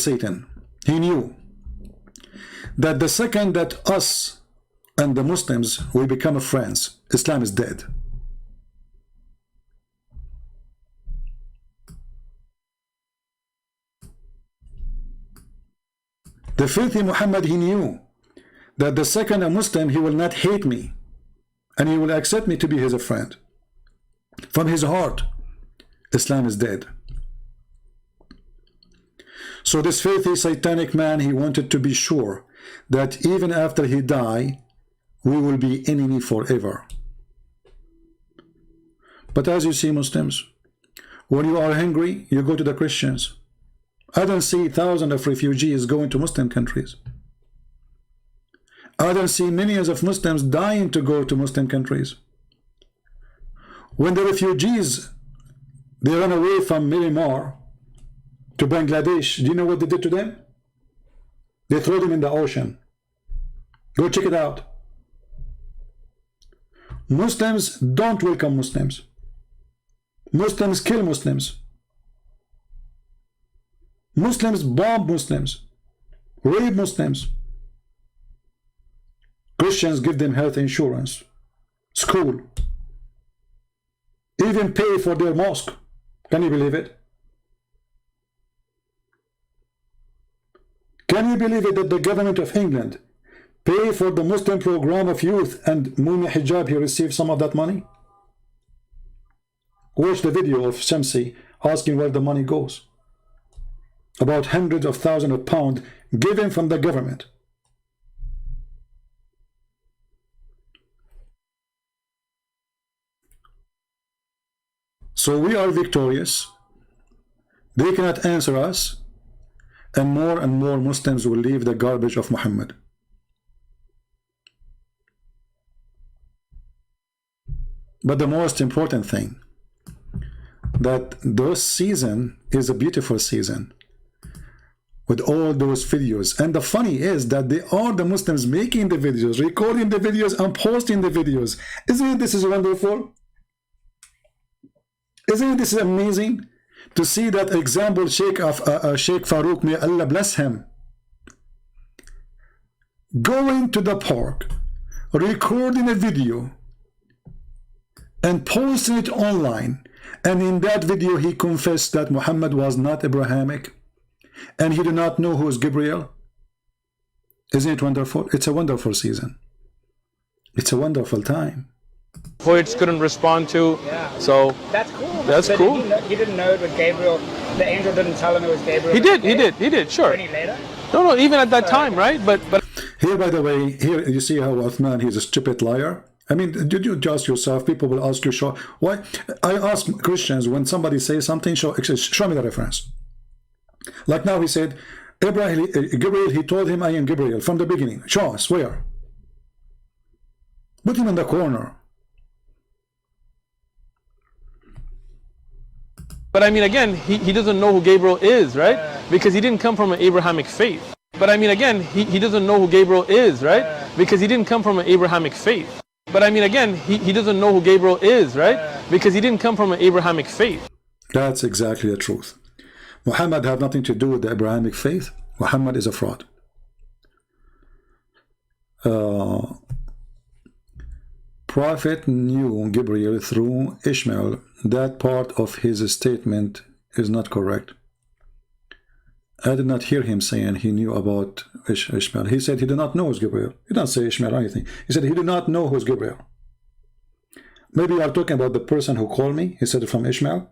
Satan, he knew that the second that us and the Muslims will become friends, Islam is dead. The filthy Muhammad, he knew that the second a Muslim, he will not hate me and he will accept me to be his friend. From his heart, Islam is dead. So this filthy satanic man, he wanted to be sure that even after he die, we will be enemy forever. But as you see, Muslims, when you are hungry, you go to the Christians. I don't see thousands of refugees going to Muslim countries. I don't see millions of Muslims dying to go to Muslim countries. When the refugees, they run away from Myanmar to Bangladesh, do you know what they did to them? They threw them in the ocean. Go check it out. Muslims don't welcome Muslims. Muslims kill Muslims. Muslims bomb Muslims, rape Muslims. Christians give them health insurance, school, even pay for their mosque. Can you believe it? Can you believe it that the government of England pay for the Muslim program of youth, and Muna Hijab, he received some of that money? Watch the video of Shamsi asking where the money goes. About hundreds of thousands of pounds given from the government. So we are victorious. They cannot answer us, and more Muslims will leave the garbage of Muhammad. But the most important thing, that this season is a beautiful season with all those videos. And the funny is that they are the Muslims making the videos, recording the videos, and posting the videos. Isn't it this is wonderful? Isn't it this is amazing to see that example? Sheikh Farouk, may Allah bless him, going to the park, recording a video and posting it online. And in that video he confessed that Muhammad was not Abrahamic, and he did not know who is Gabriel. Isn't it wonderful? It's a wonderful season. It's a wonderful time. Voids couldn't respond to, so that's cool. That's so cool. He didn't know it was Gabriel. The angel didn't tell him it was Gabriel. He did, sure. Any later? No, even at that time, right? But here, by the way, here you see how Uthman, he's a stupid liar. I mean, did you ask yourself? People will ask you, why? I ask Christians when somebody says something, show me the reference. Like now he said, Gabriel, he told him, I am Gabriel from the beginning. Show us, where? Put him in the corner. But I mean, again, he doesn't know who Gabriel is, right? Because he didn't come from an Abrahamic faith. But I mean, again, he doesn't know who Gabriel is, right? Because he didn't come from an Abrahamic faith. But I mean, again, he doesn't know who Gabriel is, right? Because he didn't come from an Abrahamic faith. That's exactly the truth. Muhammad had nothing to do with the Abrahamic faith. Muhammad is a fraud. Prophet knew Gabriel through Ishmael. That part of his statement is not correct. I did not hear him saying he knew about Ishmael. He said he did not know who's Gabriel. He didn't say Ishmael or anything. He said he did not know who's Gabriel. Maybe you are talking about the person who called me. He said it from Ishmael.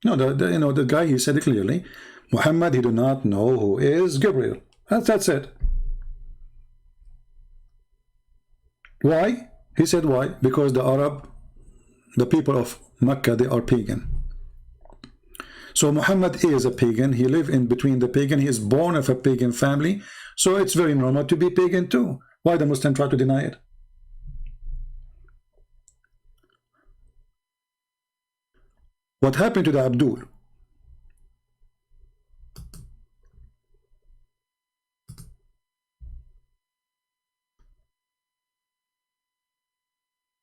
No, the guy, he said it clearly. Muhammad, he did not know who is Gabriel. That's it. Why? He said why? Because the people of Mecca, they are pagan. So Muhammad is a pagan. He lived in between the pagan. He is born of a pagan family. So it's very normal to be pagan too. Why the Muslim try to deny it? What happened to the Abdul?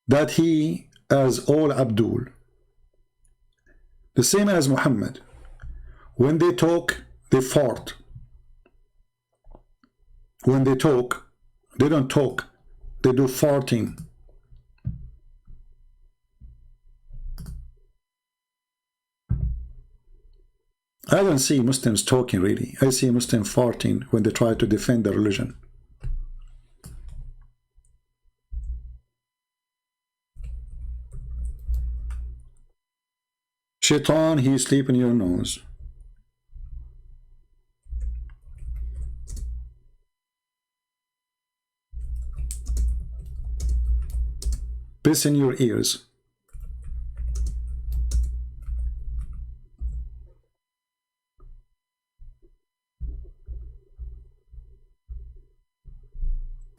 That he, as all Abdul, the same as Muhammad, when they talk, they fart. when they talk, they don't talk, they do farting. I don't see Muslims talking really. I see Muslims farting when they try to defend their religion. Shaitan, he sleep in your nose. Piss in your ears.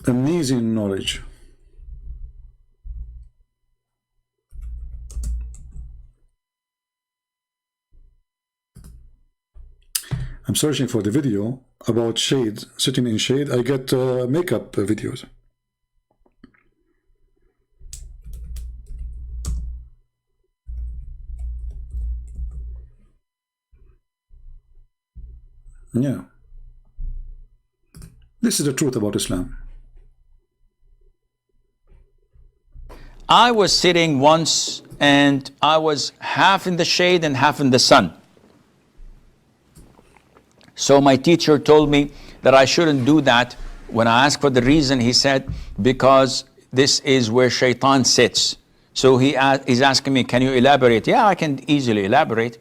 Amazing knowledge. I'm searching for the video about shade, sitting in shade. I get makeup videos. Yeah. This is the truth about Islam. I was sitting once and I was half in the shade and half in the sun. So my teacher told me that I shouldn't do that. When I asked for the reason, he said, because this is where shaitan sits. So he's asking me, can you elaborate? Yeah, I can easily elaborate.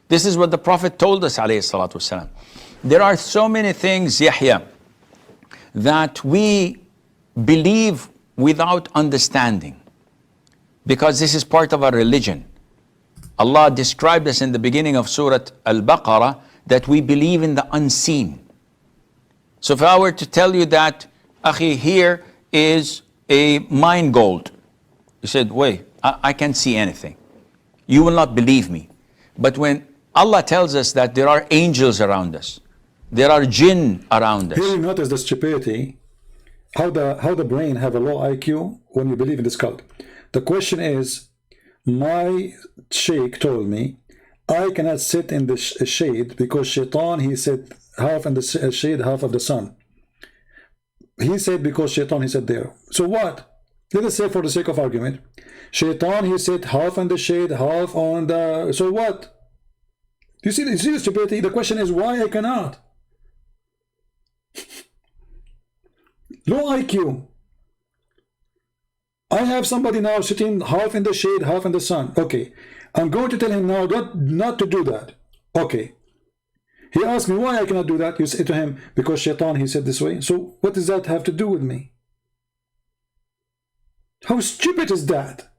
This is what the Prophet told us, alayhi salatu wasalam. There are so many things, Yahya, that we believe without understanding, because this is part of our religion. Allah described us in the beginning of Surah Al-Baqarah that we believe in the unseen. So if I were to tell you that, Akhi, here is a mine gold, you said, wait, I can't see anything. You will not believe me. But when Allah tells us that there are angels around us, there are jinn around us. Here you notice the stupidity, how the brain have a low IQ when you believe in this cult. The question is, my sheikh told me I cannot sit in the shade because shaitan, he said half in the shade, half of the sun. He said because shaitan, he said there. So what? Let us say for the sake of argument, shaitan, he said half in the shade, half on the, so what? You see the stupidity? The question is why I cannot? Low IQ. I have somebody now sitting half in the shade, half in the sun. Okay, I'm going to tell him now not to do that. Okay. He asked me why I cannot do that. You say to him, because shaitan, he said this way. So what does that have to do with me? How stupid is that?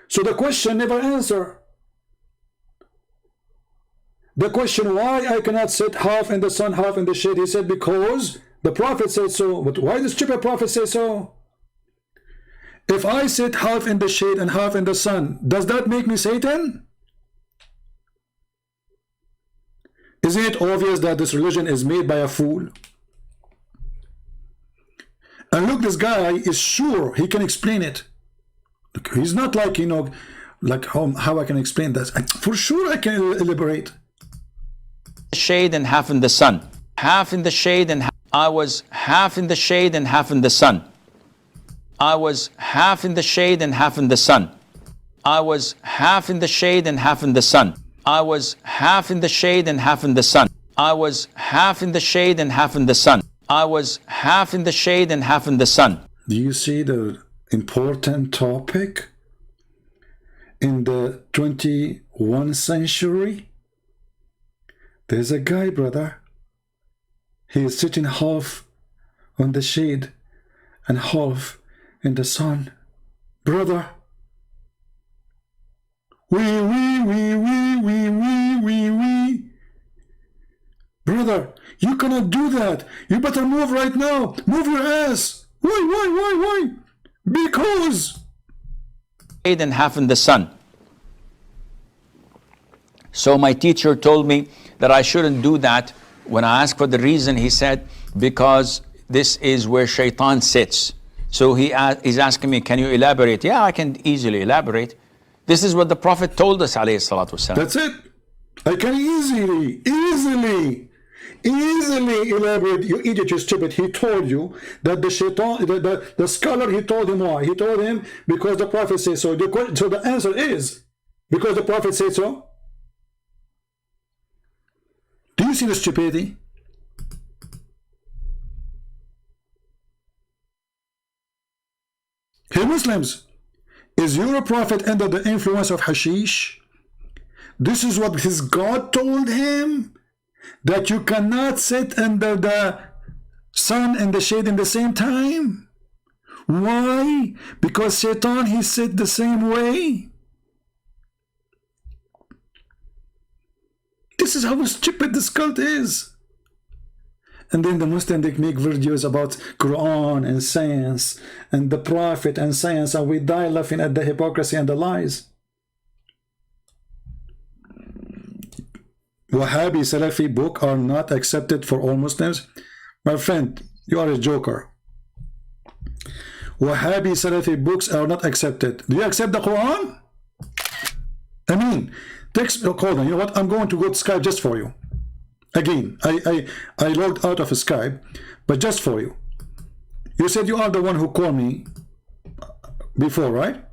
So the question never answer. The question why I cannot sit half in the sun, half in the shade, he said because the Prophet said so. But why does stupid Prophet say so? If I sit half in the shade and half in the sun, does that make me Satan? Isn't it obvious that this religion is made by a fool? And look, this guy is sure he can explain it. Look, he's not like, you know, like how I can explain that. For sure I can elaborate. Shade and half in the sun. Half in the shade and I was half in the shade and half in the sun. I was half in the shade and half in the sun. I was half in the shade and half in the sun. I was half in the shade and half in the sun. I was half in the shade and half in the sun. I was half in the shade and half in the sun. Do you see the important topic in the 21st century? There's a guy, brother. He is sitting half on the shade and half in the sun. Brother. We. Brother, you cannot do that. You better move right now. Move your ass. Why? Because. Shade and half in the sun. So my teacher told me that I shouldn't do that. When I asked for the reason, he said, because this is where shaitan sits. So he's asking me, can you elaborate? Yeah, I can easily elaborate. This is what the Prophet told us, alayhi salatu wasalam. That's it. I can easily. Easily elaborate, you idiot, you stupid. He told you that the shaitan, the scholar, he told him why. He told him because the Prophet said so. So the answer is because the Prophet said so. Do you see the stupidity? Hey Muslims, is your Prophet under the influence of hashish? This is what his God told him, that you cannot sit under the sun and the shade in the same time. Why? Because Shaitan, he sit the same way. This is how stupid this cult is. And then the Muslim, they make videos about Quran and science and the Prophet and science, and we die laughing at the hypocrisy and the lies. Wahhabi Salafi book are not accepted for all Muslims. My friend, you are a joker. Wahhabi Salafi books are not accepted. Do you accept the Quran? I mean, text, hold on, you know what? I'm going to go to Skype just for you. Again, I logged out of Skype, but just for you. You said you are the one who called me before, right?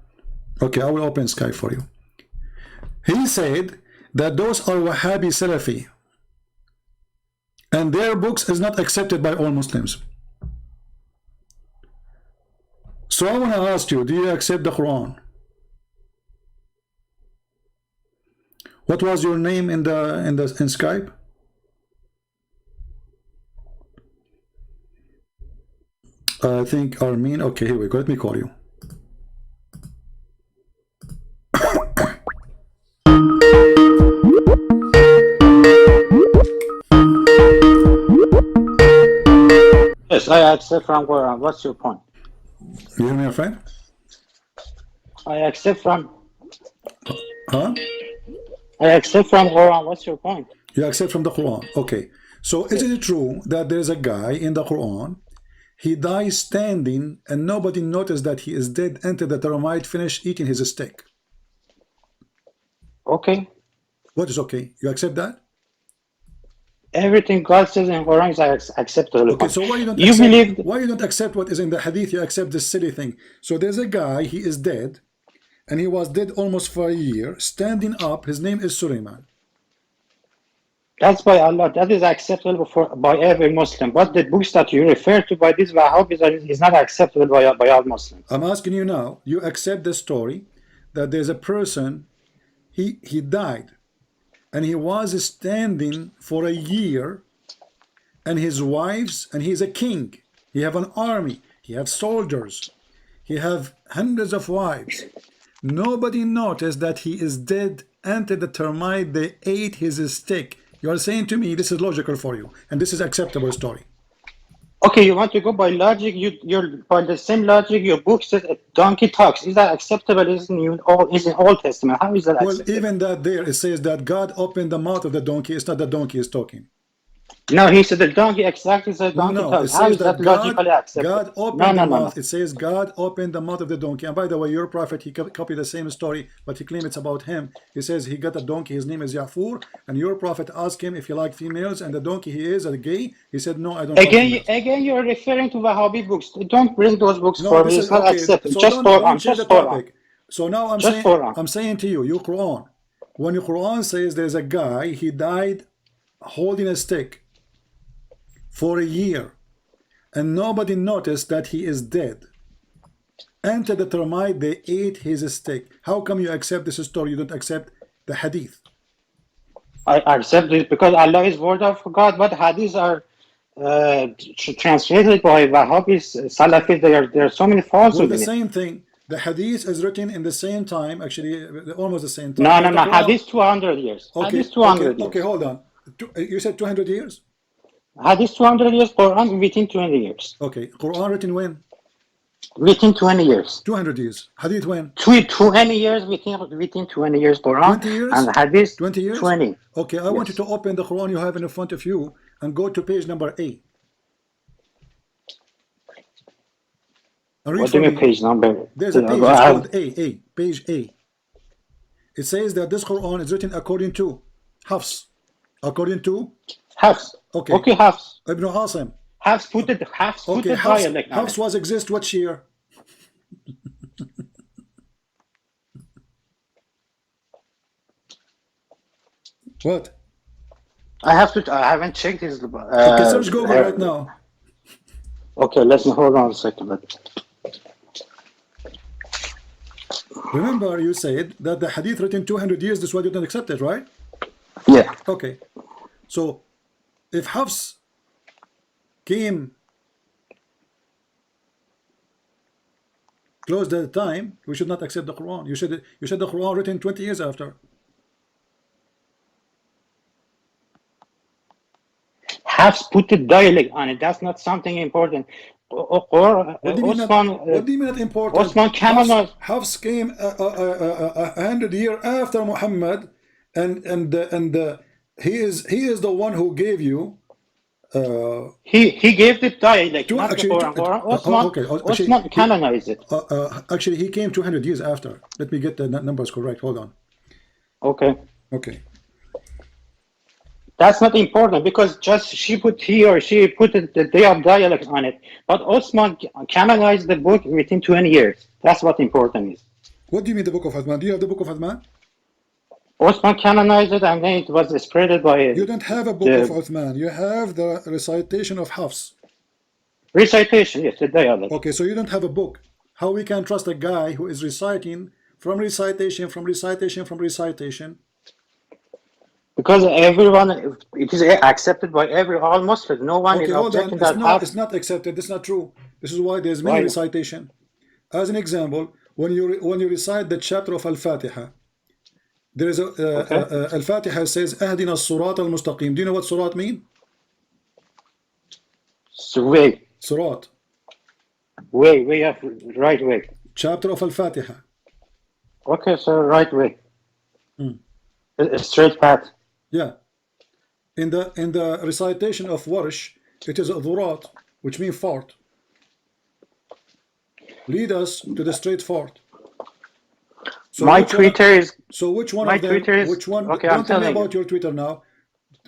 Okay, I will open Skype for you. He said that those are Wahhabi Salafi, and their books is not accepted by all Muslims. So I want to ask you, do you accept the Quran? What was your name in Skype? I think Armin. Okay, here we go. Let me call you. Yes, I accept from Quran. What's your point? You hear me, my friend? I accept from. Huh? I accept from Quran. What's your point? You accept from the Quran. Okay. So is it true that there's a guy in the Quran, he dies standing and nobody noticed that he is dead until the termite finished eating his steak? Okay. What is okay? You accept that? Everything God says in Quran is acceptable. Okay, so why you don't you accept, believe why you don't accept what is in the hadith? You accept this silly thing. So there's a guy, he is dead, and he was dead almost for a year, standing up. His name is Sulaiman. that's by Allah. That is acceptable by every Muslim. But the books that you refer to by these Wahhabis is not acceptable by all Muslims. I'm asking you now, you accept the story that there's a person, he died, and he was standing for a year, and his wives, and he's a king, he have an army, he have soldiers, he have hundreds of wives. Nobody noticed that he is dead until the termite, they ate his steak. You are saying to me this is logical for you, and this is acceptable story. Okay, you want to go by logic? You're by the same logic. Your book says a donkey talks. Is that acceptable? Is in Old Testament? How is that acceptable? Well, even that there it says that God opened the mouth of the donkey. It's not the donkey is talking. No, he said the donkey exactly said donkey No, it talks. says How is that logically acceptable? God opened the mouth. It says God opened the mouth of the donkey. And by the way, your prophet, he copied the same story, but he claimed it's about him. He says he got a donkey. His name is Ya'fur. And your prophet asked him if he liked females, and the donkey he is a gay. He said, no, I don't like females. Again, you're referring to Wahhabi books. Don't bring those books No, for this me. is It's not okay. acceptable. So Just don't Quran. change Just the Quran. topic. So now I'm saying to you, your Quran. When your Quran says there's a guy, he died holding a stick for a year, and nobody noticed that he is dead. Enter the termite, they ate his steak. How come you accept this story? You don't accept the hadith? I accept this because Allah is word of God, but hadiths are translated by Wahhabis, Salafis. There are so many falsehoods. Well, the same thing. The hadith is written in the same time, actually, almost the same time. No. Hadith 200 years. Okay, Hadith 200 years. okay, hold on. You said 200 years? Hadith 200 years, Quran within 20 years. Okay, Quran written when? Within 20 years. 200 years. Hadith when? 20 years within 20 years Quran. 20 years? And Hadith 20 years? 20. Okay, I want you to open the Quran you have in front of you and go to page number 8. What do you mean page number? There's a page called A, page A. It says that this Quran is written according to Hafs. According to? Hafs. Okay. Okay, Hafs. Ibn Asim. Hafs put it Okay, dialect on Hafs it. was exist what year? What? I haven't checked his. Okay, search Google right now. Okay, let's hold on a second. Remember, you said that the hadith written 200 years, this is why you don't accept it, right? Yeah. Okay. So, if Hafs came close to the time, we should not accept the Quran. You said the Quran written 20 years after. Hafs put the dialect on it. That's not something important. What do you mean not important? Osman canonized. Hafs came 100 years after Muhammad, and he is the one who gave you. He gave the dialect, not actually, the Quran. Osman canonized it. Actually, he came 200 years after. Let me get the numbers correct. Hold on. Okay. Okay. That's not important because just she put the dialect on it. But Osman canonized the book within 20 years. That's what important is. What do you mean the Book of Uthman? Do you have the Book of Uthman? Osman canonized it and then it was spread by. You don't have a Book of Uthman. You have the recitation of Hafs. Recitation, yes, the dialect. Okay, so you don't have a book. How we can trust a guy who is reciting from recitation, from recitation, from recitation? Because everyone, it is accepted by all Muslims. No one is objecting that. It's not accepted. This is not true. This is why there's many recitation. As an example, when you recite the chapter of Al-Fatiha, there is Al-Fatiha says, "Ahdina as-surat al-mustaqim." Do you know what surat mean? Way. Surat. Way of right way. Chapter of Al-Fatiha. Okay, so right way. A straight path. Yeah. In the recitation of Warsh, it is a dhurat, which means fart. Lead us to the straight fart. So my Twitter is. So which one my of them? Twitter is, which one? Okay, don't tell me about your Twitter now.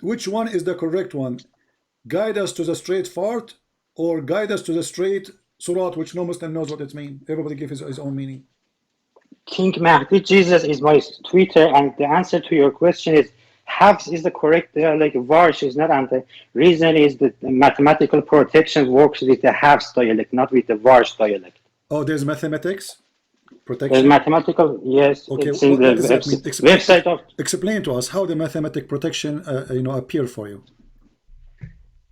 Which one is the correct one? Guide us to the straight fart, or guide us to the straight surat, which no Muslim knows what it means. Everybody gives his own meaning. King Mahdi Jesus is my Twitter, and the answer to your question is Hafs is the correct like Varsh is not, and the reason is that the mathematical protection works with the Hafs dialect, not with the Varsh dialect. Oh, there's mathematics protection. There's mathematical, yes. Okay, it's in the website of. Explain to us how the mathematic protection appear for you.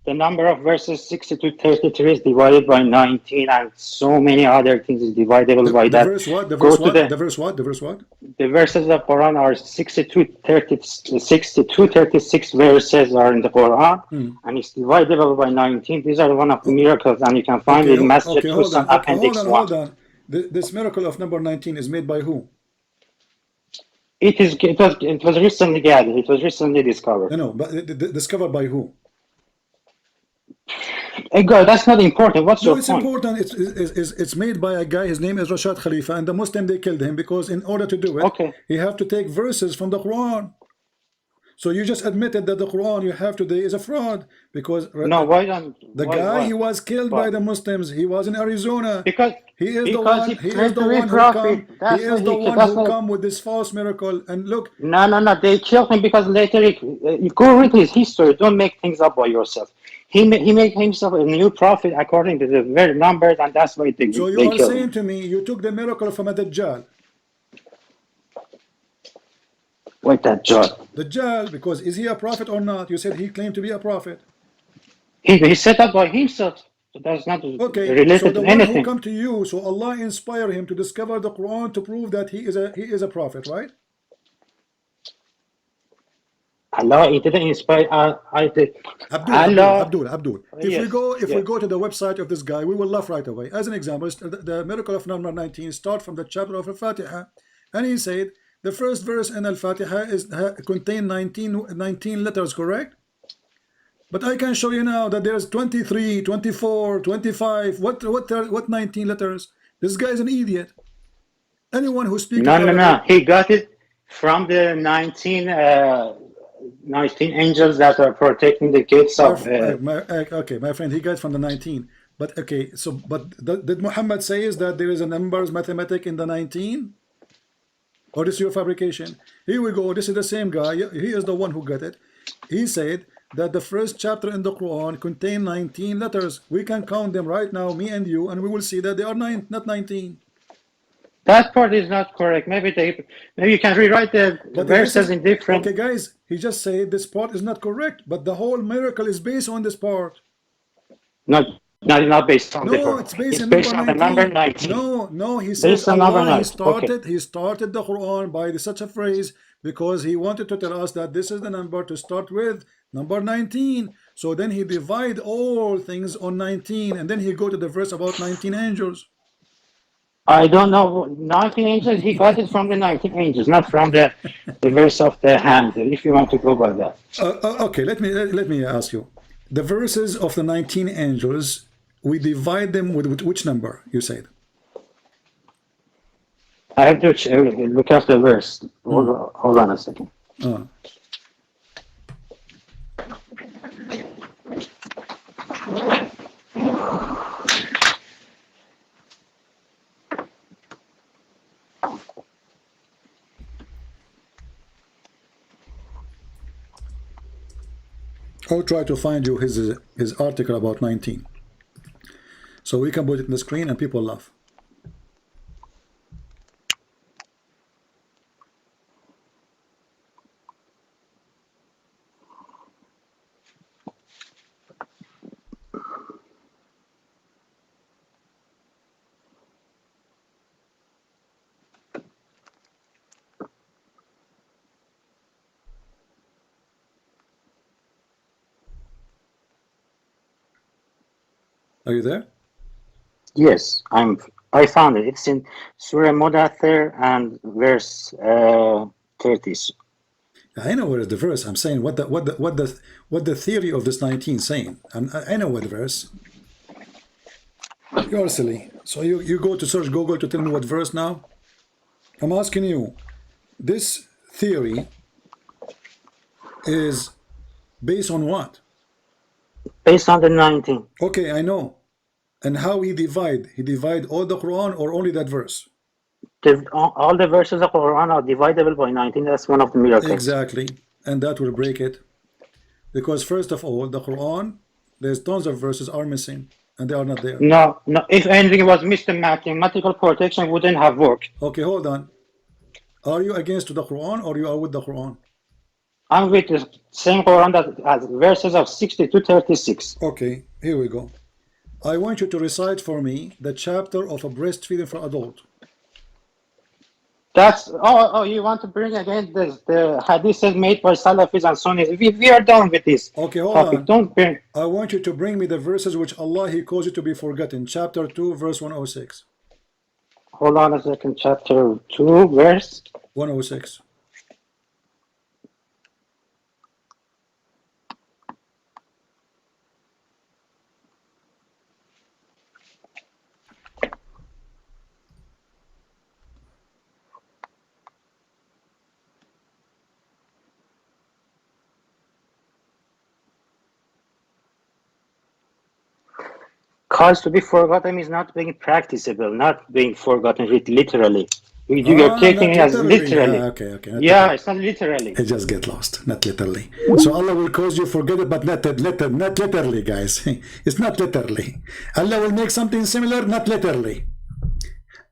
The number of verses 6233 is divided by 19, and so many other things is dividable by that. Verse what? The verse what? The verse what? The verse what? The verses of Quran are 6236 verses are in the Quran, and it's divisible by 19. These are one of the miracles, and you can find it in Masjid Hussein Appendix 1. Hold on. This miracle of number 19 is made by who? It was recently gathered. It was recently discovered. No, but discovered by who? God, that's not important. What's your it's point? Important. It's made by a guy. His name is Rashad Khalifa, and the Muslim they killed him because in order to do it, he have to take verses from the Quran. So you just admitted that the Quran you have today is a fraud because the guy he was killed by the Muslims. He was in Arizona. Because he is the one who come with this false miracle. And look, no, they killed him because later you go read his history. Don't make things up by yourself. He made himself a new prophet according to the very numbers, and that's why they So you are saying to me, you took the miracle from a Dajjal. What Dajjal? Dajjal, because is he a prophet or not? You said he claimed to be a prophet. He set up by himself. So that's not related to anything. One who come to you, so Allah inspire him to discover the Quran to prove that he is a prophet, right? Allah, he didn't inspire. Abdul. If we go to the website of this guy, we will laugh right away. As an example, the miracle of number 19 start from the chapter of Al-Fatiha, and he said the first verse in Al-Fatiha contain 19 letters, correct? But I can show you now that there's 23, 24, 25. What 19 letters? This guy is an idiot. Anyone who speaks No. He got it from the 19 19 angels that are protecting the gates of. Okay, my friend, he got from the 19. But okay, so did Muhammad say is that there is a numbers mathematic in the 19? Or is your fabrication? Here we go. This is the same guy. He is the one who got it. He said that the first chapter in the Quran contain 19 letters. We can count them right now, me and you, and we will see that they are not 19. That part is not correct. Maybe you can rewrite the verses in different. Okay, guys, he just said this part is not correct, but the whole miracle is based on this part. Not based on no, it's based on the number 19. No, he said Allah, he started the Quran by such a phrase because he wanted to tell us that this is the number to start with, number 19. So then he divide all things on 19, and then he go to the verse about 19 angels. I don't know. 19 angels, he got it from the 19 angels, not from the verse of the hand, if you want to go by that. Okay, let me ask you. The verses of the 19 angels, we divide them with which number, you said? I have to look at the verse. Hold on a second. I'll try to find you his article about 19. So we can put it in the screen and people laugh. Are you there? Yes, I found it. It's in Surah Mudathir and verse 30. I know where is the verse. I'm saying what the theory of this 19 saying. I know what verse. You're silly. So you go to search Google to tell me what verse now? I'm asking you. This theory is based on what? Based on the 19. Okay, I know. And how he divide? He divide all the Quran or only that verse? All the verses of Quran are divisible by 19. That's one of the miracles. Exactly. And that will break it. Because first of all, the Quran, there's tons of verses are missing. And they are not there. No. If anything was missed, the mathematical protection wouldn't have worked. Okay, hold on. Are you against the Quran or you are with the Quran? I'm with the same Quran that has verses of 60 to 36. Okay, here we go. I want you to recite for me the chapter of a breastfeeding for adult. That's you want to bring again the hadiths made by Salafis and Sunnis. We are done with this. Okay, hold topic. on. Don't bring. I want you to bring me the verses which Allah He caused you to be forgotten. Chapter 2, verse 106. Hold on a second. Chapter 2, verse 106. Cause to be forgotten is not being practicable, not being forgotten literally. You're taking it as literally. Okay. It's not literally. It just get lost, not literally. So Allah will cause you forget it, but not literally, guys. It's not literally. Allah will make something similar, not literally.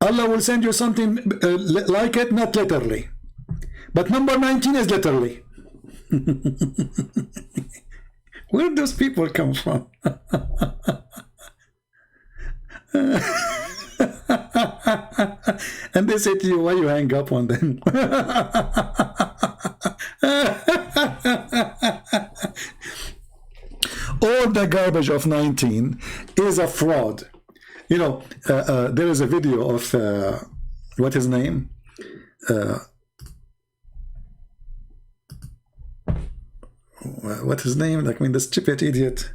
Allah will send you something like it, not literally. But number 19 is literally. Where do those people come from? And they say to you, why you hang up on them? All the garbage of 19 is a fraud. You know, there is a video of what his name? What his name? Like, I mean, the stupid idiot.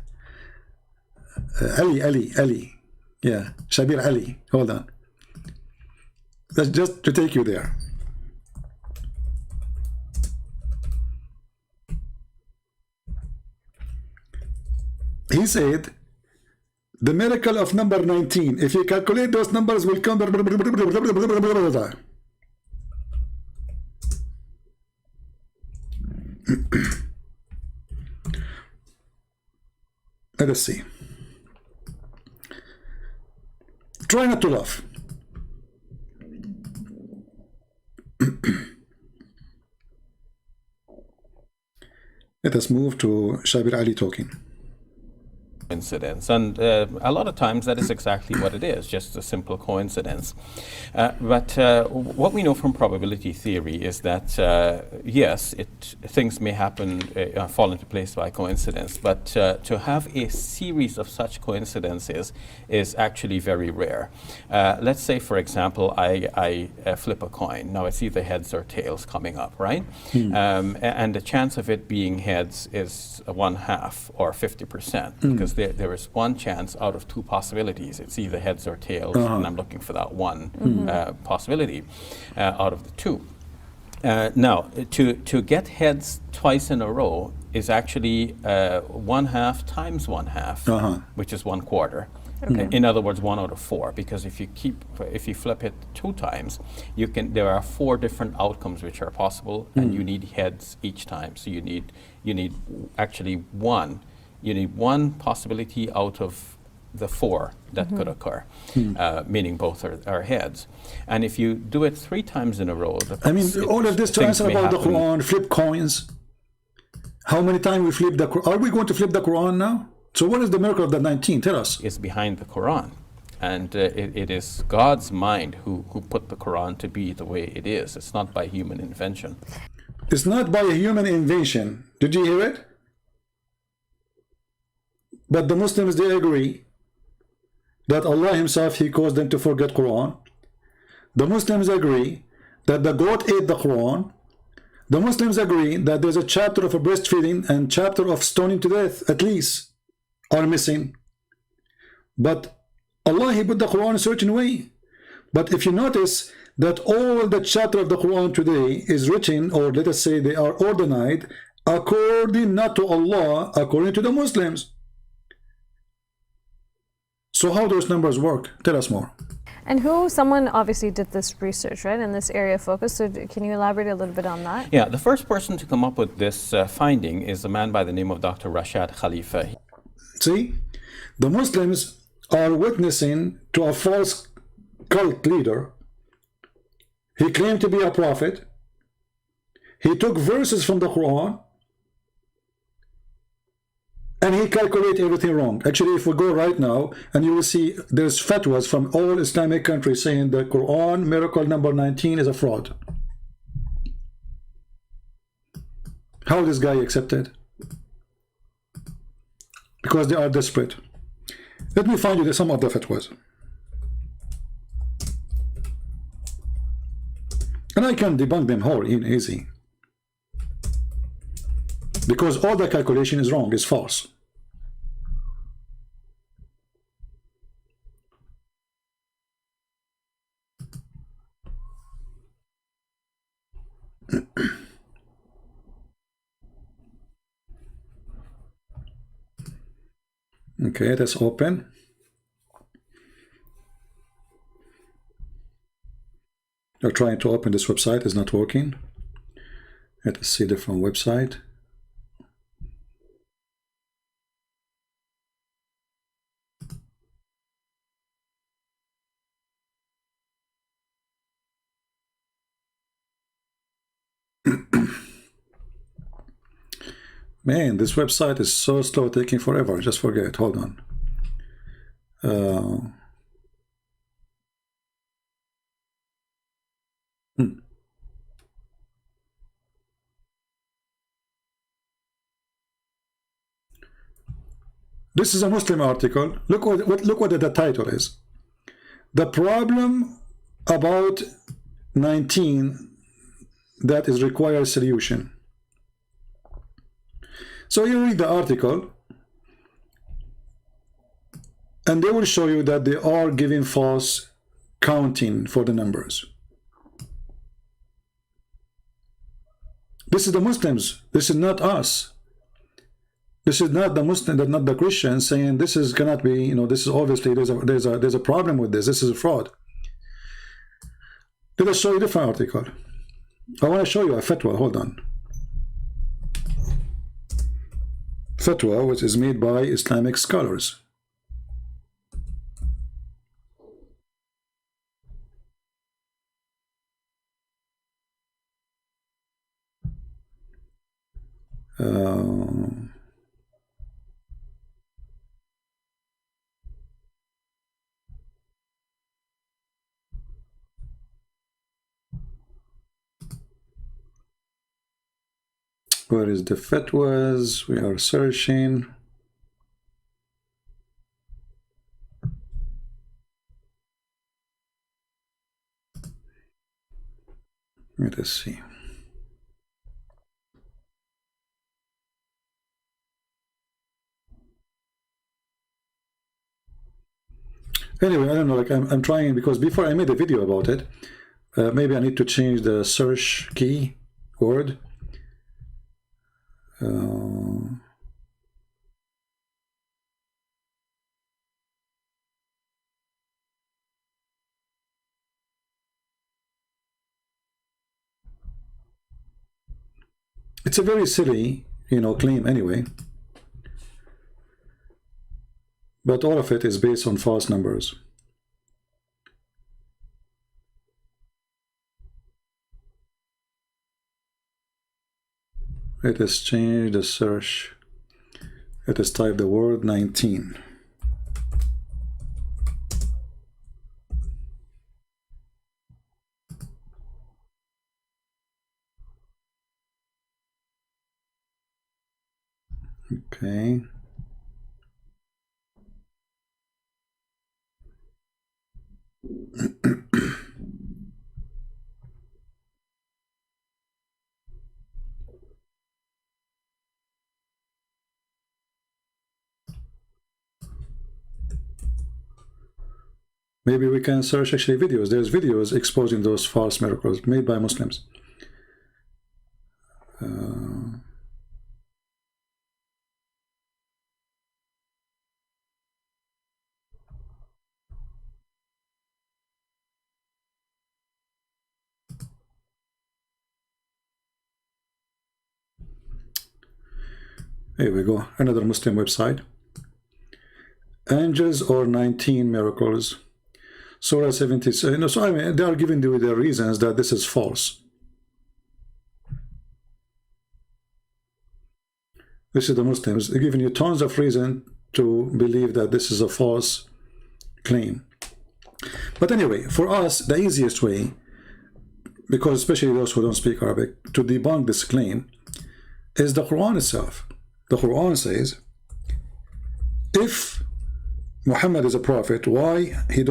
Ali. Yeah, Shabir Ali. Hold on. That's just to take you there. He said the miracle of number 19, if you calculate those numbers, will come. Let us see. Try not to laugh. Let us move to Shabir Ali talking. Coincidence, and a lot of times that is exactly what it is, just a simple coincidence. But what we know from probability theory is that yes, things may happen, fall into place by coincidence, but to have a series of such coincidences is actually very rare. Let's say, for example, I flip a coin. Now it's either heads or tails coming up, right? And the chance of it being heads is 1/2 or 50%, because there is one chance out of two possibilities. It's either heads or tails, and I'm looking for that one possibility out of the two. Now, to get heads twice in a row is actually 1/2 times 1/2, which is 1/4. Okay. In other words, 1 out of 4, because if you flip it 2 times, there are 4 different outcomes which are possible, and you need heads each time. So you need actually one. You need one possibility out of the 4 that could occur, meaning both are heads. And if you do it 3 times in a row, all of this to answer about the Quran, flip coins. How many times we flip the Quran? Are we going to flip the Quran now? So what is the miracle of the 19? Tell us. It's behind the Quran. And it is God's mind who put the Quran to be the way it is. It's not by human invention. It's not by a human invention. Did you hear it? But the Muslims, they agree that Allah himself, he caused them to forget Quran. The Muslims agree that the goat ate the Quran. The Muslims agree that there's a chapter of a breastfeeding and chapter of stoning to death, at least, are missing. But Allah, he put the Quran in a certain way. But if you notice that all the chapter of the Quran today is written, or let us say they are ordained, according not to Allah, according to the Muslims. So how those numbers work? Tell us more. And someone obviously did this research, right, in this area of focus. So can you elaborate a little bit on that? Yeah, the first person to come up with this finding is a man by the name of Dr. Rashad Khalifa. See, the Muslims are witnessing to a false cult leader. He claimed to be a prophet. He took verses from the Quran, and he calculated everything wrong. Actually, if we go right now, and you will see there's fatwas from all Islamic countries saying the Quran miracle number 19 is a fraud. How this guy accepted? Because they are desperate. Let me find you some of the fatwas. And I can debunk them all easy. Because all the calculation is wrong, is false. Okay, let's open. You're trying to open this website, it's not working. Let us see different website. Man, this website is so slow, taking forever. Just forget it. Hold on. This is a Muslim article. Look what the title is. The problem about 19 that is requires solution. So you read the article, and they will show you that they are giving false counting for the numbers. This is the Muslims. This is not us. This is not the Muslim, not the Christian saying this is cannot be, you know, this is obviously there's a problem with this. This is a fraud. Let us show you a different article. I want to show you a fatwa. Hold on. Fatwa which is made by Islamic scholars. Where is the fatwas? We are searching. Let us see. Anyway, I don't know, like I'm trying, because before I made a video about it, maybe I need to change the search key word. It's a very silly, you know, claim anyway. But all of it is based on false numbers. Let us change the search. Let us type the word 19. Okay. Maybe we can search actually videos. There's videos exposing those false miracles made by Muslims. Here we go, another Muslim website. Angels or 19 miracles. Surah 76. You know, so I mean, they are giving you the reasons that this is false. This is the Muslims. They're giving you tons of reason to believe that this is a false claim. But anyway, for us, the easiest way, because especially those who don't speak Arabic, to debunk this claim is the Quran itself. The Quran says, if Muhammad is a prophet, why his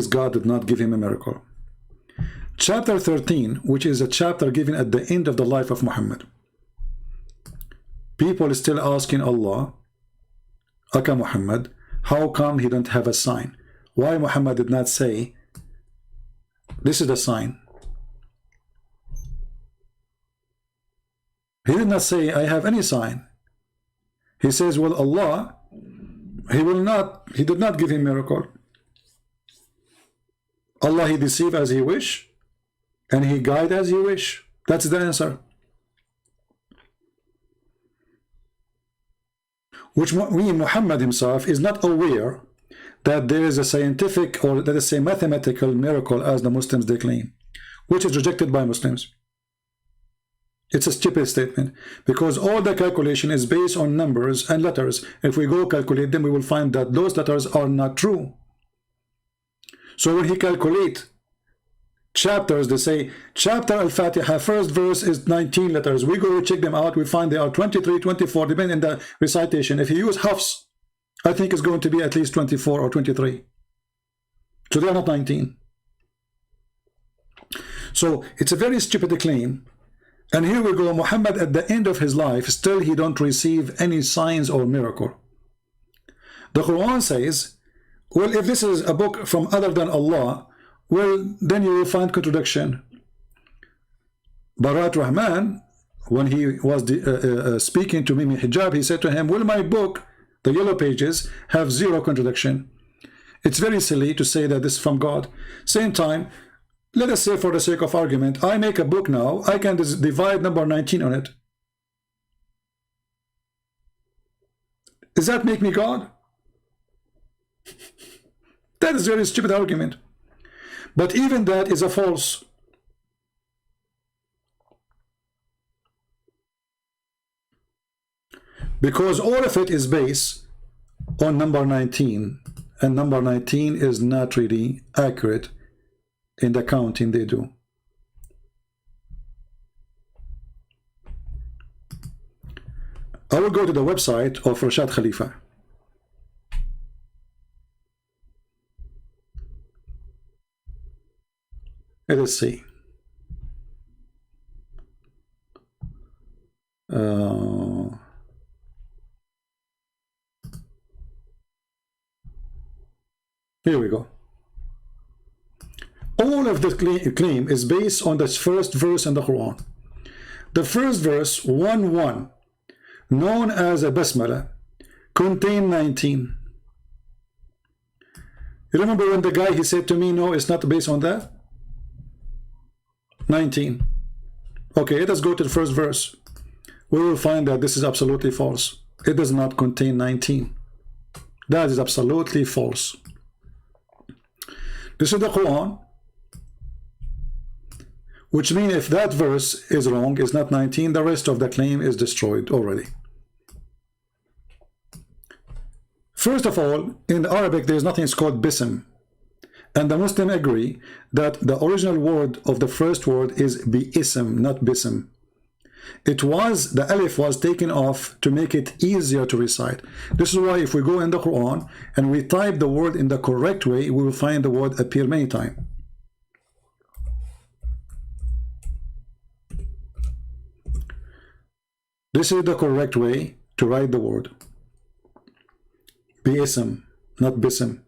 God did not give him a miracle? Chapter 13, which is a chapter given at the end of the life of Muhammad. People are still asking Allah, Aka Muhammad, how come he don't have a sign? Why Muhammad did not say, this is the sign? He did not say, I have any sign. He says, well, Allah, he did not give him miracle. Allah, he deceive as he wish, and he guide as he wish. That's the answer. Which means Muhammad himself is not aware that there is a scientific or let us say mathematical miracle as the Muslims they claim, which is rejected by Muslims. It's a stupid statement, because all the calculation is based on numbers and letters. If we go calculate them, we will find that those letters are not true. So when he calculate chapters, they say chapter Al-Fatiha, first verse is 19 letters. We go check them out, we find they are 23, 24, depending on the recitation. If you use Hafs, I think it's going to be at least 24 or 23. So they are not 19. So it's a very stupid claim. And here we go, Muhammad at the end of his life, still he don't receive any signs or miracle. The Quran says, well, if this is a book from other than Allah, well, then you will find contradiction. Barat Rahman, when he was speaking to Mimi Hijab, he said to him, will my book, the Yellow Pages, have zero contradiction? It's very silly to say that this is from God. Same time, let us say for the sake of argument, I make a book now, I can divide number 19 on it. Does that make me God? That is a very stupid argument. But even that is a false. Because all of it is based on number 19. And number 19 is not really accurate in the counting they do. I will go to the website of Rashad Khalifa. Let us see. Here we go. All of the claim is based on the first verse in the Quran. The first verse, 1:1, known as a Basmala, contain 19. You remember when the guy, he said to me, no, it's not based on that? 19. Okay, let us go to the first verse. We will find that this is absolutely false. It does not contain 19. That is absolutely false. This is the Quran, which means if that verse is wrong, is not 19, the rest of the claim is destroyed already. First of all, in Arabic, there is nothing called bism. And the Muslim agree that the original word of the first word is bi-ism, not bism. It was, the alif was taken off to make it easier to recite. This is why if we go in the Quran and we type the word in the correct way, we will find the word appear many times. This is the correct way to write the word. Bi-ism, not bism.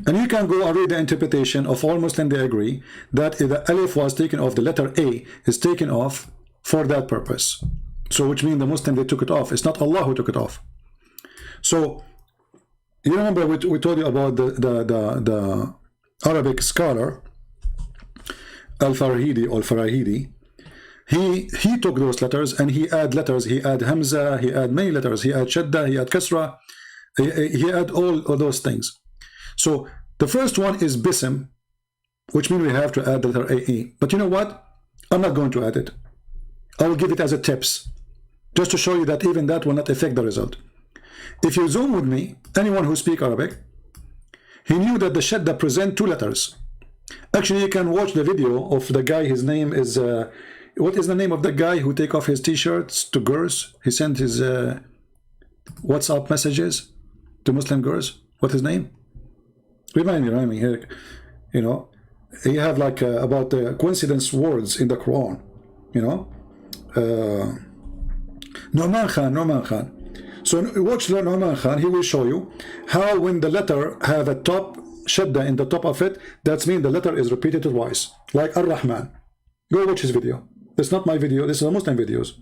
And you can go and read the interpretation of all Muslims. They agree that the alif was taken off, the letter A is taken off for that purpose. So which means the Muslim, they took it off. It's not Allah who took it off. So you remember we told you about the Arabic scholar Al-Farahidi or Farahidi. He took those letters and he add letters. He add Hamza, he add many letters. He add Shadda, he add Kasra. He add all of those things. So the first one is Bism, which means we have to add the letter AE. But you know what? I'm not going to add it. I will give it as a tips, just to show you that even that will not affect the result. If you zoom with me, anyone who speaks Arabic, he knew that the Shadda present two letters. Actually, you can watch the video of the guy. His name is, what is the name of the guy who take off his t-shirts to girls? He sent his WhatsApp messages to Muslim girls. What's his name? Remind me here. You know, he have like about the coincidence words in the Quran. You know, Nu'man Khan. So watch the Nu'man Khan. He will show you how when the letter have a top shadda in the top of it, that means the letter is repeated twice, like Ar-Rahman. Go watch his video. It's not my video. This is a Muslim videos.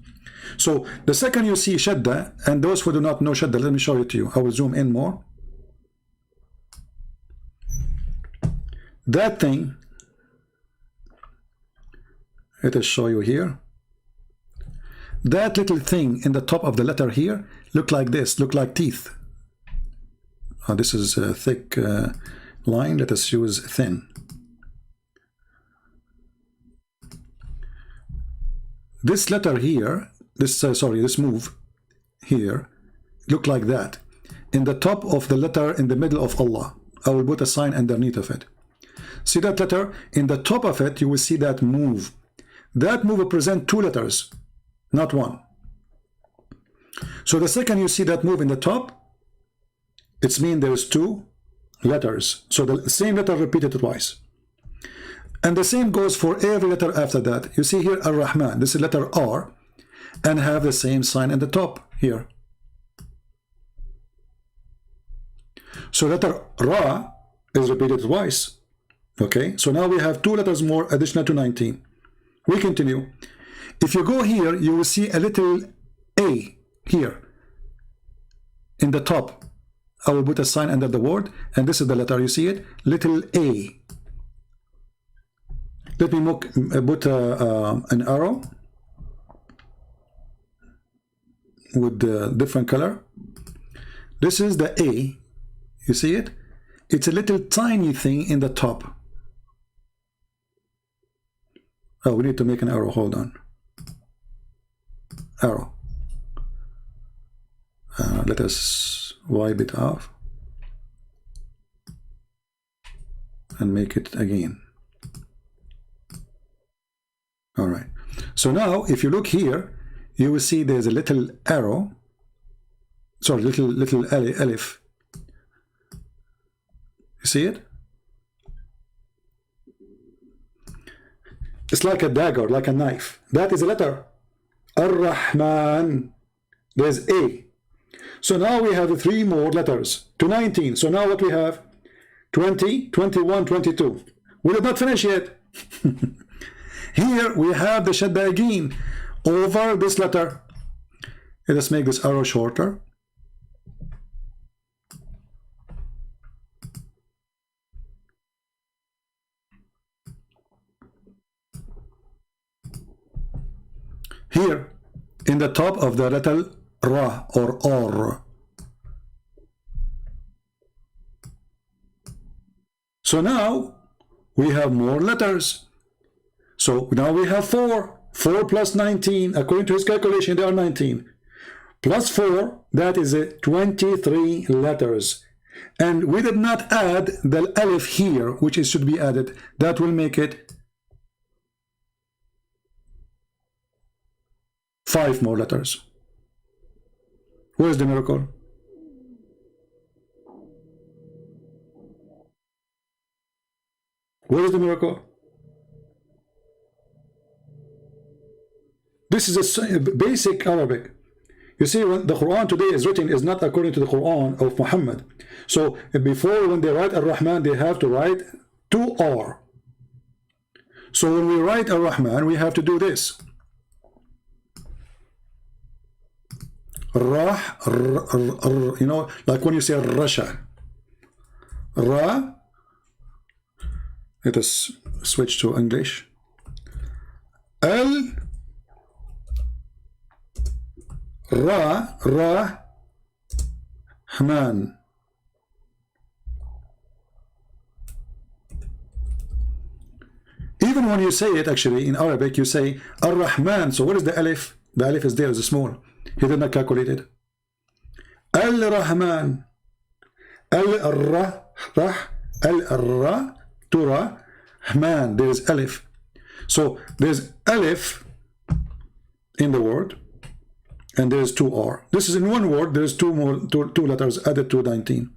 So the second you see shadda, and those who do not know shadda, let me show it to you. I will zoom in more. That thing, let us show you here. That little thing in the top of the letter here look like this, look like teeth. This is a thick line. Let us use thin. This letter here, this move here, look like that. In the top of the letter in the middle of Allah. I will put a sign underneath of it. See that letter? In the top of it, you will see that move. That move represents two letters, not one. So the second you see that move in the top, it means there's two letters. So the same letter repeated twice. And the same goes for every letter after that. You see here Ar-Rahman, this is letter R, and have the same sign in the top here. So letter Ra is repeated twice. Okay, so now we have two letters more additional to 19. We continue. If you go here, you will see a little A here in the top. I will put a sign under the word, and this is the letter. You see it? Little A. Let me put an arrow with the different color. This is the A. You see it? It's a little tiny thing in the top. Oh, we need to make an arrow. Hold on. Arrow. Let us wipe it off and make it again. All right. So now, if you look here, you will see there's a little arrow. Sorry, little alif. You see it? It's like a dagger, like a knife. That is a letter. Ar-Rahman. There's A. So now we have 3 more letters to 19. So now what we have? 20, 21, 22. We did not finish yet. Here we have the shadda again over this letter. Let us make this arrow shorter. Here in the top of the letter Ra or Or. So now we have more letters. So now we have 4. 4 plus 19, according to his calculation, they are 19. Plus 4, that is 23 letters. And we did not add the alif here, which is should be added. That will make it 5 more letters. Where's the miracle? Where is the miracle? This is a basic Arabic. You see, when the Quran today is written is not according to the Quran of Muhammad. So before, when they write Ar-Rahman, they have to write 2R. So when we write Ar-Rahman, we have to do this. Rah, you know, like when you say Rasha. Ra. Let us switch to English. Al. Rahman. Even when you say it, actually, in Arabic, you say Ar-Rahman. So what is the alif? The alif is there, is small. He did not calculate it. Al-Rahman. Al-Ra. Al-Ra. Tura. Rahman. There is alif. So there's alif in the word. And there's 2R. This is in one word. There's two letters added to 19.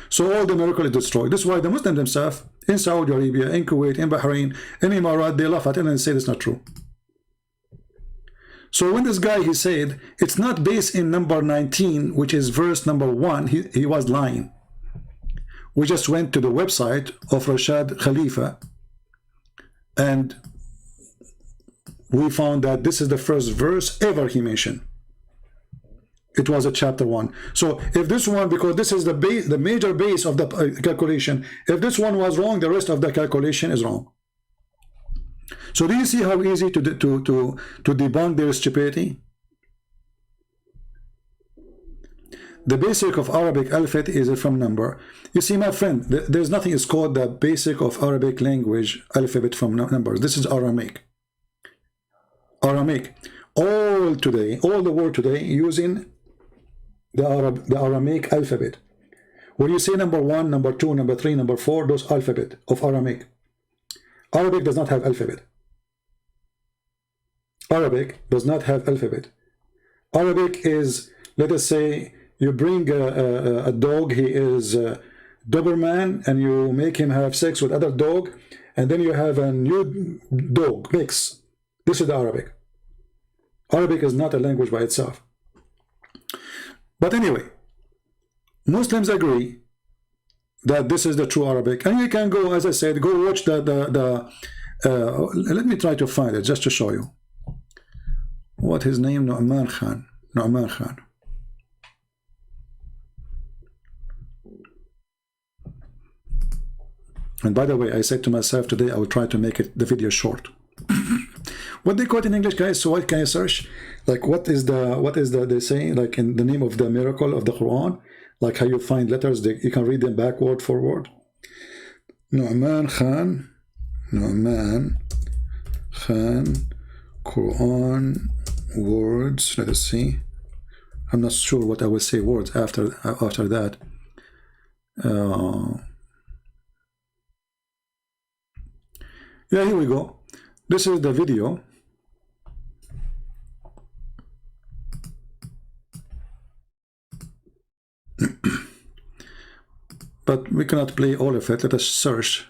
So all the miracle is destroyed. This is why the Muslims themselves in Saudi Arabia, in Kuwait, in Bahrain, in Emirat, they laugh at it and say it's not true. So when this guy, he said it's not based in number 19, which is verse number 1, he was lying. We just went to the website of Rashad Khalifa and we found that this is the first verse ever he mentioned. It was a chapter 1. So if this one, because this is the base, the major base of the calculation, if this one was wrong, the rest of the calculation is wrong. So do you see how easy to debunk their stupidity? The basic of Arabic alphabet is from number. You see, my friend, there's nothing is called the basic of Arabic language alphabet from numbers. This is Aramaic. Aramaic. All the world today using the Aramaic alphabet. When you say number 1, number 2, number 3, number 4, those alphabet of Aramaic. Arabic does not have alphabet. Arabic does not have alphabet. Arabic is, let us say, you bring a dog, he is a Doberman, and you make him have sex with other dog, and then you have a new dog mix. This is the Arabic. Arabic is not a language by itself. But anyway, Muslims agree that this is the true Arabic, and you can go, as I said, go watch let me try to find it just to show you. what his name? Nu'man Khan. Nu'man Khan. And by the way, I said to myself today, I will try to make the video short. What they call it in English, guys? So what can I search? Like, what is the they say, like, in the name of the miracle of the Quran, like how you find letters, you can read them backward, forward. Nu'man Khan, Quran words. Let us see. I'm not sure what I will say words after that. Yeah, here we go. This is the video. But we cannot play all of it. Let us search.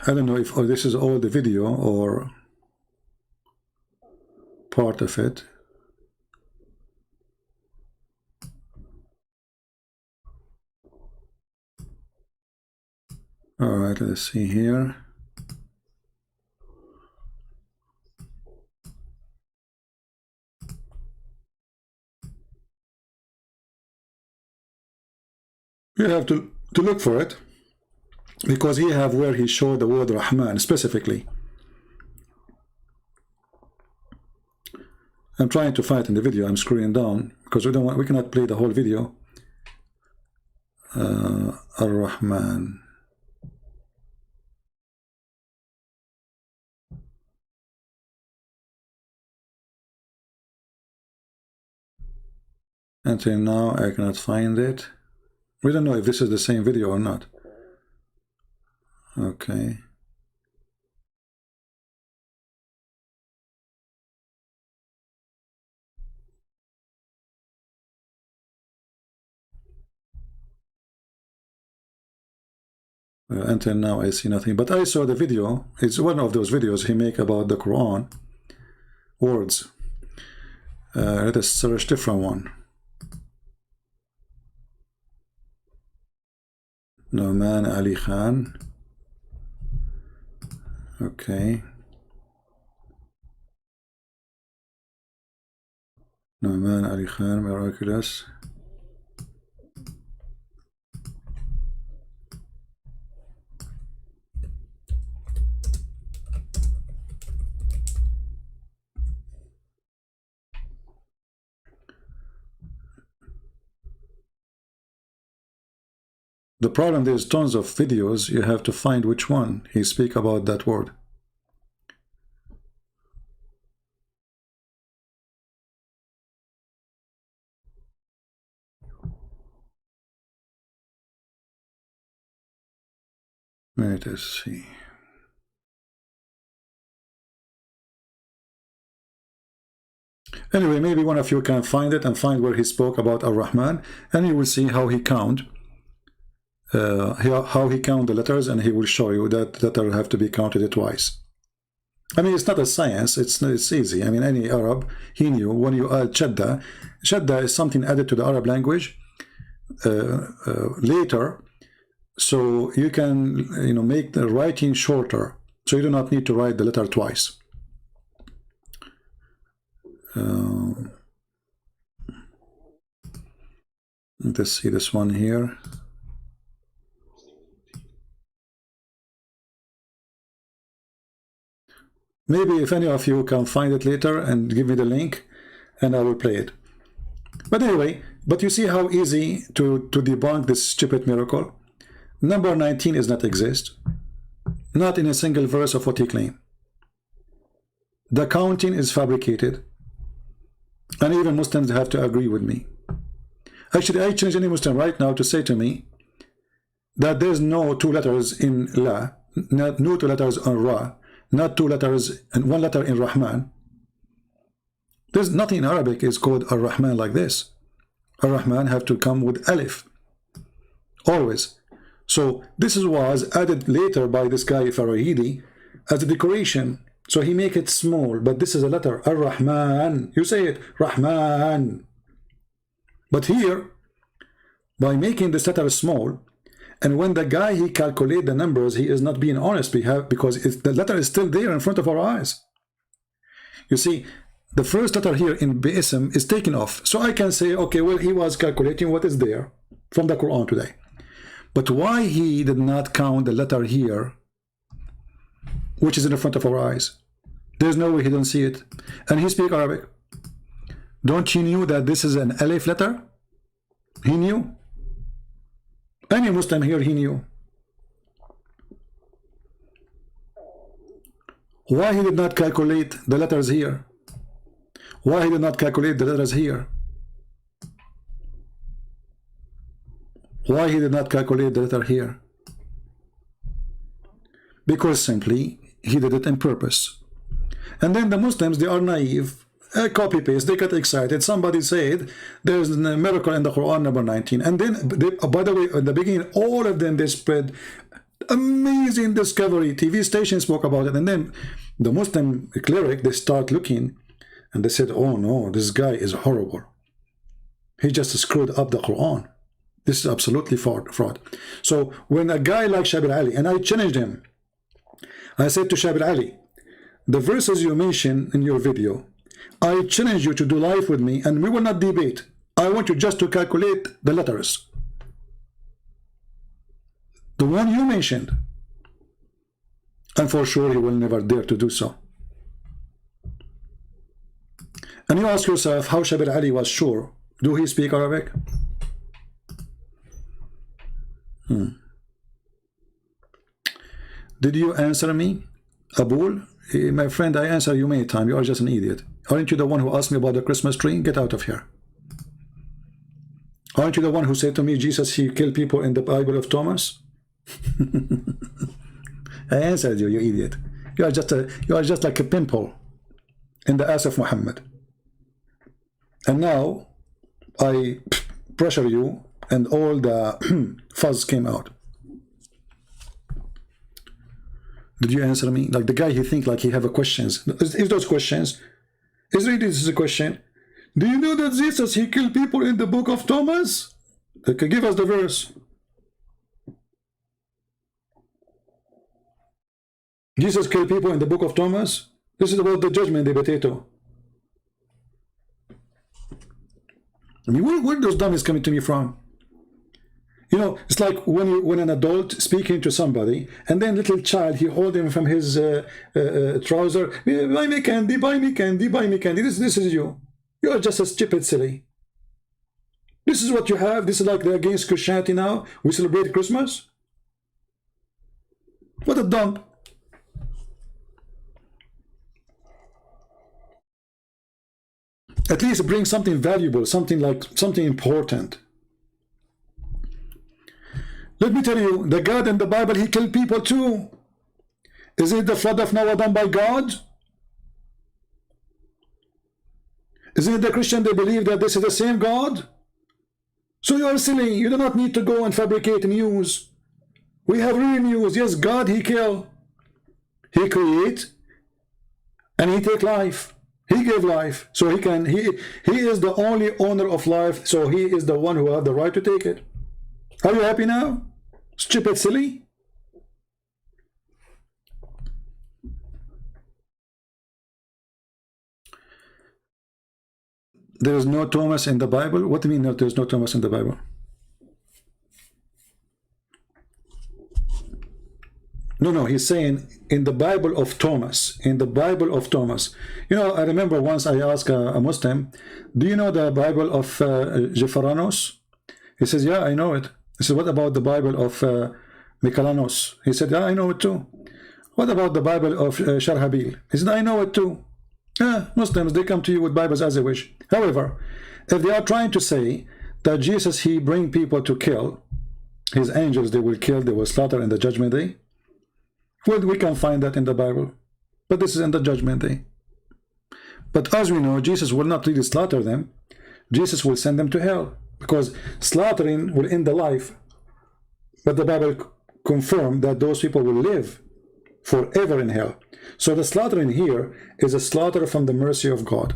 I don't know if this is all the video or part of it. All right, let's see here. You have to look for it, because he have where he showed the word Rahman specifically. I'm trying to find in the video. I'm scrolling down because we cannot play the whole video. Ar-Rahman. Until now, I cannot find it. We don't know if this is the same video or not. Okay. Until now, I see nothing. But I saw the video. It's one of those videos he make about the Quran words. Let us search different one. Nu'man Ali Khan. Okay. Nu'man Ali Khan, miraculous. The problem, there's tons of videos. You have to find which one he speak about that word. Let us see. Anyway, maybe one of you can find it and find where he spoke about Ar-Rahman, and you will see how he count. How he count the letters, and he will show you that letter have to be counted twice. I mean, it's not a science, it's easy. I mean, any Arab, he knew when you add shadda is something added to the Arab language later, so you can make the writing shorter, so you do not need to write the letter twice. Let's see this one here. Maybe if any of you can find it later and give me the link, and I will play it. But anyway, but you see how easy to debunk this stupid miracle. Number 19 does not exist. Not in a single verse of what he claimed. The counting is fabricated. And even Muslims have to agree with me. Actually, I challenge any Muslim right now to say to me that there's no two letters in La, no two letters on Ra, not two letters and one letter in Rahman. There's nothing in Arabic is called Ar-Rahman like this. Ar-Rahman have to come with Alif. Always. So this was added later by this guy Farahidi as a decoration So he make it small, but this is a letter, Ar-Rahman. You say it, Rahman. But here, by making this letter small, and when the guy, he calculate the numbers, he is not being honest because the letter is still there in front of our eyes. You see, the first letter here in Bism is taken off. So I can say, okay, well, he was calculating what is there from the Quran today. But why he did not count the letter here, which is in the front of our eyes? There's no way he don't see it. And he speak Arabic. Don't you knew that this is an Alif letter? He knew. Any Muslim here, he knew. Why he did not calculate the letters here? Why he did not calculate the letters here? Why he did not calculate the letter here? Because simply he did it on purpose. And then the Muslims, they are naive, copy paste, they get excited. Somebody said there's a miracle in the Quran, number 19, and then by the way, in the beginning, all of them, they spread amazing discovery. TV stations spoke about it, and then the Muslim cleric, they start looking and they said, oh no, this guy is horrible, he just screwed up the Quran. This is absolutely fraud. So when a guy like Shihab Ali, and I challenged him, I said to Shihab Ali, the verses you mention in your video, I challenge you to do live with me, and we will not debate. I want you just to calculate the letters, the one you mentioned, and for sure he will never dare to do so. And you ask yourself how Shihab Ali was sure. Do he speak Arabic? Did you answer me, Abdul? My friend, I answer you many times. You are just an idiot. Aren't you the one who asked me about the Christmas tree? Get out of here. Aren't you the one who said to me, Jesus, he killed people in the Bible of Thomas? I answered you, you idiot. You are just like a pimple in the ass of Muhammad. And now I pressure you, and all the fuzz came out. Did you answer me? Like the guy, he think like he have a questions. Is those questions? Is really this is a question? Do you know that Jesus, he killed people in the book of Thomas? Okay, give us the verse. Jesus killed people in the book of Thomas. This is about the judgment, the potato. I mean, where those dummies coming to me from? You know, it's like when an adult speaking to somebody, and then little child, he hold him from his trouser. Buy me candy, buy me candy, buy me candy. This is you. You are just a stupid silly. This is what you have. This is like they're against Christianity now. We celebrate Christmas. What a dump. At least bring something valuable, something important. Let me tell you, the God in the Bible, he killed people too. Is it the flood of Noah done by God? Isn't it the Christian, they believe that this is the same God? So you are silly. You do not need to go and fabricate news. We have real news. Yes, God, he kill. He create. And he take life. He gave life. So he is the only owner of life. So he is the one who have the right to take it. Are you happy now? Stupid silly? There is no Thomas in the Bible? What do you mean there is no Thomas in the Bible? No, he's saying in the Bible of Thomas. In the Bible of Thomas. You know, I remember once I asked a Muslim, do you know the Bible of Jephanos? He says, yeah, I know it. I said, what about the Bible of Michalanos? He said, yeah, I know it too. What about the Bible of Sharhabil? He said, I know it too. Yeah, Muslims, they come to you with Bibles as they wish. However, if they are trying to say that Jesus, he bring people to kill, his angels, they will kill, they will slaughter in the judgment day, well, we can find that in the Bible. But this is in the judgment day. But as we know, Jesus will not really slaughter them. Jesus will send them to hell, because slaughtering will end the life. But the Bible confirms that those people will live forever in hell. So the slaughtering here is a slaughter from the mercy of God.